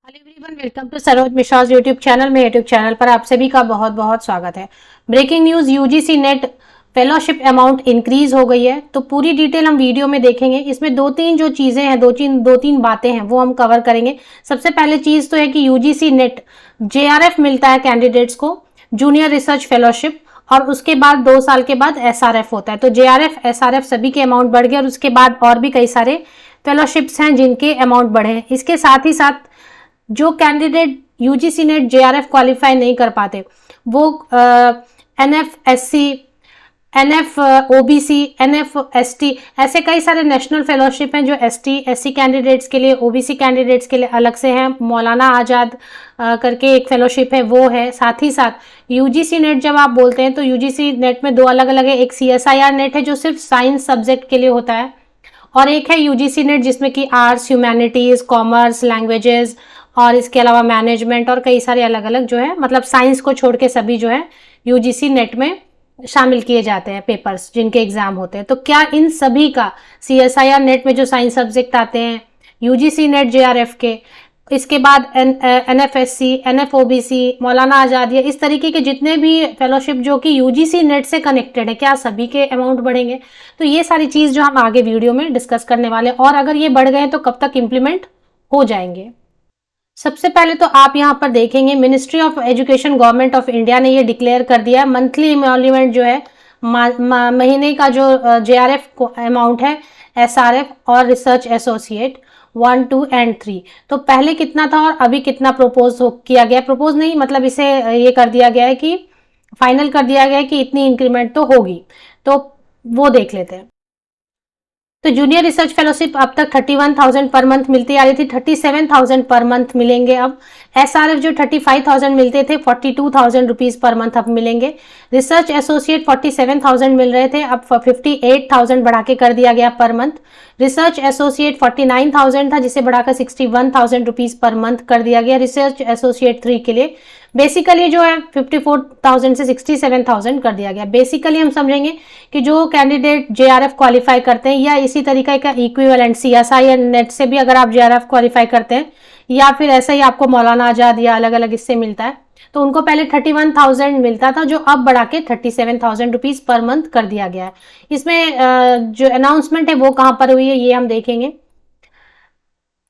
Hello everyone, welcome to Saroj Mishra YouTube channel में। YouTube channel पर आप सभी का बहुत बहुत स्वागत है। Breaking news, UGC NET fellowship amount increase हो गई है। तो पूरी डिटेल हम वीडियो में देखेंगे। इसमें दो तीन जो चीजें हैं, दो तीन बातें हैं, वो हम कवर करेंगे। सबसे पहले चीज तो है कि यूजीसी नेट जेआरएफ मिलता है कैंडिडेट्स को, जूनियर रिसर्च फेलोशिप, और उसके बाद 2 साल के बाद एसआरएफ होता है। तो जेआरएफ एसआरएफ सभी के अमाउंट बढ़ गए और उसके बाद और भी कई सारे फेलोशिप्स हैं जिनके अमाउंट बढ़े हैं। इसके साथ ही साथ जो candidate UGC net JRF qualify नहीं कर पाते, वो एनएफएससी, एनएफ ओबीसी, एनएफ एसटी, ऐसे कई सारे नेशनल फेलोशिप हैं जो एसटी एससी कैंडिडेट्स के लिए, ओबीसी कैंडिडेट्स के लिए अलग से हैं। मौलाना आजाद करके एक फेलोशिप है, वो है। साथ ही साथ यूजीसी नेट जब आप बोलते हैं तो यूजीसी नेट में दो अलग अलग है। एक सीएसआईआर नेट है जो सिर्फ साइंस सब्जेक्ट के लिए होता है, और एक है यूजीसी नेट जिसमें कि आर्ट्स, ह्यूमैनिटीज, कॉमर्स, लैंग्वेजेस और इसके अलावा मैनेजमेंट और कई सारे अलग अलग जो है, मतलब साइंस को छोड़ के सभी जो है यूजीसी नेट में शामिल किए जाते हैं पेपर्स जिनके एग्जाम होते हैं। तो क्या इन सभी का सीएसआईआर नेट में जो साइंस सब्जेक्ट आते हैं, यूजीसी नेट जेआरएफ के, इसके बाद एनएफएससी, एनएफओबीसी, मौलाना आजाद, या इस तरीके के जितने भी फेलोशिप जो कि यूजीसी नेट से कनेक्टेड है, क्या सभी के अमाउंट बढ़ेंगे? तो ये सारी चीज जो हम आगे वीडियो में डिस्कस करने वाले हैं, और अगर ये बढ़ गए तो कब तक इंप्लीमेंट हो जाएंगे। सबसे पहले तो आप यहाँ पर देखेंगे, ministry of education government of India ने ये डिक्लेयर कर दिया, मंथली इमोल्यूमेंट जो है, महीने का जो जेआरएफ अमाउंट है, एसआरएफ और रिसर्च एसोसिएट 1, 2 एंड 3। तो पहले कितना था और अभी कितना प्रपोज किया गया, प्रपोज नहीं मतलब इसे ये कर दिया गया है कि फाइनल कर दिया गया है कि इतनी इंक्रीमेंट तो होगी। तो वो देख लेते हैं। तो जूनियर रिसर्च फेलोशिप अब तक 31,000 पर मंथ मिलती आ रही थी, 37,000 पर मंथ मिलेंगे अब। एसआरएफ जो 35,000 मिलते थे, 42,000 रुपीज पर मंथ अब मिलेंगे। रिसर्च एसोसिएट 47,000 मिल रहे थे, अब 58,000 बढ़ा के कर दिया गया पर मंथ। रिसर्च एसोसिएट 49,000 था जिसे बढ़ाकर 61,000 रुपीज पर मंथ कर दिया गया रिसर्च एसोसिएट 3 के लिए। बेसिकली जो है 54,000 से 67,000 कर दिया गया। बेसिकली हम समझेंगे कि जो कैंडिडेट जेआरएफ क्वालिफाई करते हैं, या इसी तरीके का इक्विवेलेंट सीएसआई नेट से भी अगर आप जेआरएफ क्वालिफाई करते हैं, या फिर ऐसा ही आपको मौलाना आजाद या अलग अलग इससे मिलता है, तो उनको पहले 31,000 मिलता था जो अब बढ़ा के 37,000 रुपीज पर मंथ कर दिया गया है। इसमें जो अनाउंसमेंट है वो कहां पर हुई है ये हम देखेंगे।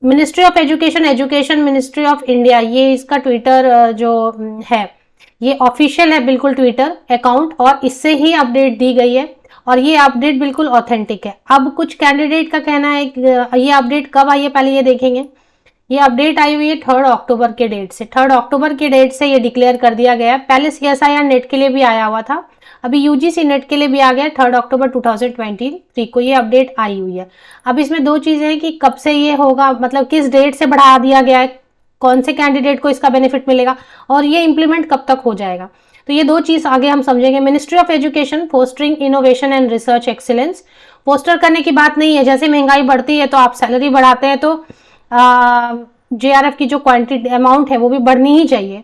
Ministry of education, education ministry of India, ये इसका ट्विटर जो है, ये ऑफिशियल है बिल्कुल ट्विटर अकाउंट, और इससे ही अपडेट दी गई है, और ये अपडेट बिल्कुल ऑथेंटिक है। अब कुछ कैंडिडेट का कहना है कि ये अपडेट कब आई है, पहले ये देखेंगे। ये अपडेट आई हुई है 3 अक्टूबर के डेट से। 3 अक्टूबर के डेट से ये डिक्लेयर कर दिया गया है। पहले सीएसआईआर नेट के लिए भी आया हुआ था, अभी यूजीसी नेट के लिए भी आ गया। 3 अक्टूबर 2023 को ये अपडेट आई हुई है। अब इसमें दो चीजें हैं कि कब से ये होगा, मतलब किस डेट से बढ़ा दिया गया है, कौन से कैंडिडेट को इसका बेनिफिट मिलेगा, और ये इंप्लीमेंट कब तक हो जाएगा। तो ये दो चीज आगे हम समझेंगे। Ministry of education fostering innovation and research excellence, poster करने की बात नहीं है। जैसे महंगाई बढ़ती है तो आप सैलरी बढ़ाते हैं, तो जेआरएफ की जो क्वांटिटी अमाउंट है वो भी बढ़नी ही चाहिए।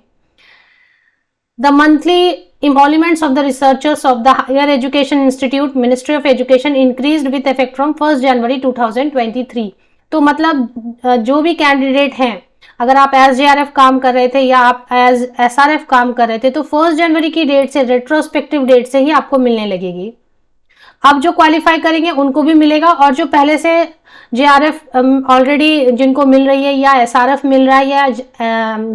The monthly emoluments of the researchers of the higher education institute ministry of education increased with effect from 1st January 2023। तो मतलब जो भी कैंडिडेट हैं, अगर आप एज जेआरएफ काम कर रहे थे या आप एज एसआरएफ काम कर रहे थे, तो 1 जनवरी की डेट से, रेट्रोस्पेक्टिव डेट से ही आपको मिलने लगेगी। अब जो क्वालिफाई करेंगे उनको भी मिलेगा, और जो पहले से जेआरएफ ऑलरेडी जिनको मिल रही है, या एसआरएफ मिल रहा है, या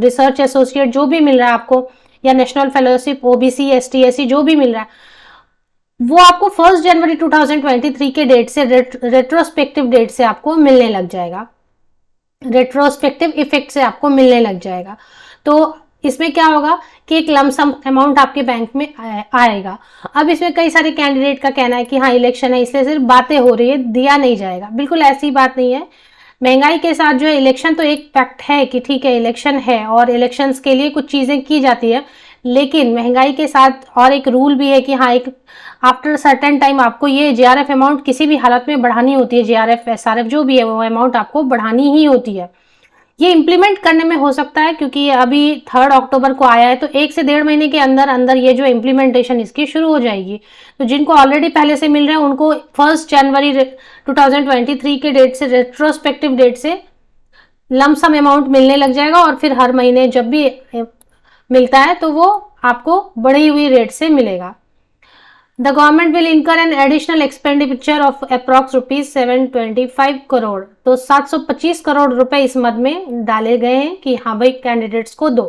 रिसर्च एसोसिएट जो भी मिल रहा है आपको, या national fellowship, OBC, ST, SC जो भी मिल रहा है, वो आपको 1 जनवरी 2023 के डेट से, रेट्रोस्पेक्टिव डेट से आपको मिलने लग जाएगा। रेट्रोस्पेक्टिव इफेक्ट से आपको मिलने लग जाएगा। तो इसमें क्या होगा कि एक लमसम अमाउंट आपके बैंक में आएगा। अब इसमें कई सारे कैंडिडेट का कहना है कि हाँ इलेक्शन है इसलिए सिर्फ बातें हो रही है, दिया नहीं जाएगा। बिल्कुल ऐसी बात नहीं है। महंगाई के साथ जो है, इलेक्शन तो एक फैक्ट है कि ठीक है इलेक्शन है और इलेक्शंस के लिए कुछ चीजें की जाती है, लेकिन महंगाई के साथ और एक रूल भी है कि हाँ एक आफ्टर सर्टेन टाइम आपको ये जेआरएफ अमाउंट किसी भी हालत में बढ़ानी होती है। जेआरएफ एसआरएफ जो भी है वो अमाउंट आपको बढ़ानी ही होती है। ये इम्प्लीमेंट करने में हो सकता है क्योंकि अभी 3 अक्टूबर को आया है, तो 1 से 1.5 महीने के अंदर अंदर ये जो इम्प्लीमेंटेशन इसकी शुरू हो जाएगी। तो जिनको ऑलरेडी पहले से मिल रहे हैं उनको 1 जनवरी 2023 के डेट से, रेट्रोस्पेक्टिव डेट से लमसम अमाउंट मिलने लग जाएगा और फिर हर महीने जब भी मिलता है तो वो आपको बढ़ी हुई रेट से मिलेगा। द गवर्नमेंट विल इनकर an additional expenditure of approx rupees 725 crore. तो 725 करोड़ रुपए इस मद में डाले गए हैं कि हाँ भाई कैंडिडेट्स को दो।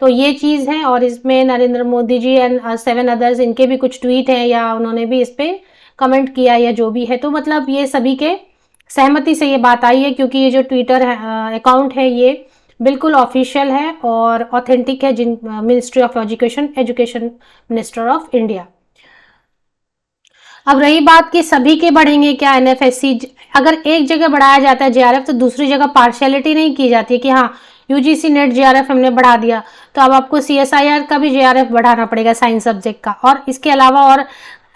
तो ये चीज़ है और इसमें नरेंद्र मोदी जी एंड 7 अदर्स इनके भी कुछ ट्वीट हैं या उन्होंने भी इस पर कमेंट किया या जो भी है। तो मतलब ये सभी के सहमति से ये बात आई है क्योंकि ये जो ट्विटर अकाउंट है ये बिल्कुल ऑफिशियल है और ऑथेंटिक है जिन ministry of education minister of India. अब रही बात कि सभी के बढ़ेंगे क्या एनएफएससी, अगर एक जगह बढ़ाया जाता है जेआरएफ तो दूसरी जगह पार्शियलिटी नहीं की जाती है कि हाँ यूजीसी नेट जेआरएफ हमने बढ़ा दिया तो अब आपको सीएसआईआर का भी जेआरएफ बढ़ाना पड़ेगा साइंस सब्जेक्ट का। और इसके अलावा और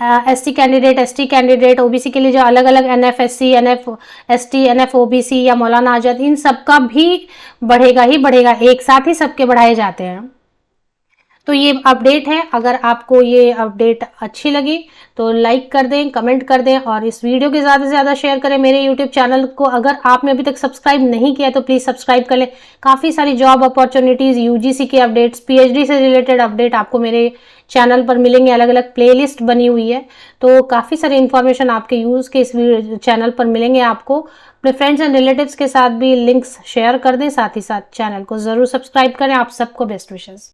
ST candidate, ST candidate, OBC के लिए जो अलग अलग एनएफएससी, एनएफएसटी, एनएफओबीसी या मौलाना आजाद इन सबका भी बढ़ेगा ही बढ़ेगा, एक साथ ही सबके बढ़ाए जाते हैं। तो ये अपडेट है। अगर आपको ये अपडेट अच्छी लगी तो लाइक कर दें, कमेंट कर दें और इस वीडियो के ज़्यादा से ज़्यादा शेयर करें। मेरे यूट्यूब चैनल को अगर आपने अभी तक सब्सक्राइब नहीं किया तो प्लीज़ सब्सक्राइब कर लें। काफ़ी सारी जॉब अपॉर्चुनिटीज़, यूजीसी के अपडेट्स, पीएचडी से रिलेटेड अपडेट आपको मेरे चैनल पर मिलेंगे। अलग अलग प्लेलिस्ट बनी हुई है तो काफ़ी सारी इन्फॉर्मेशन आपके यूज़ के इस चैनल पर मिलेंगे आपको। अपने फ्रेंड्स एंड रिलेटिव्स के साथ भी लिंक्स शेयर कर दें, साथ ही साथ चैनल को ज़रूर सब्सक्राइब करें। आप सबको बेस्ट विशेज़।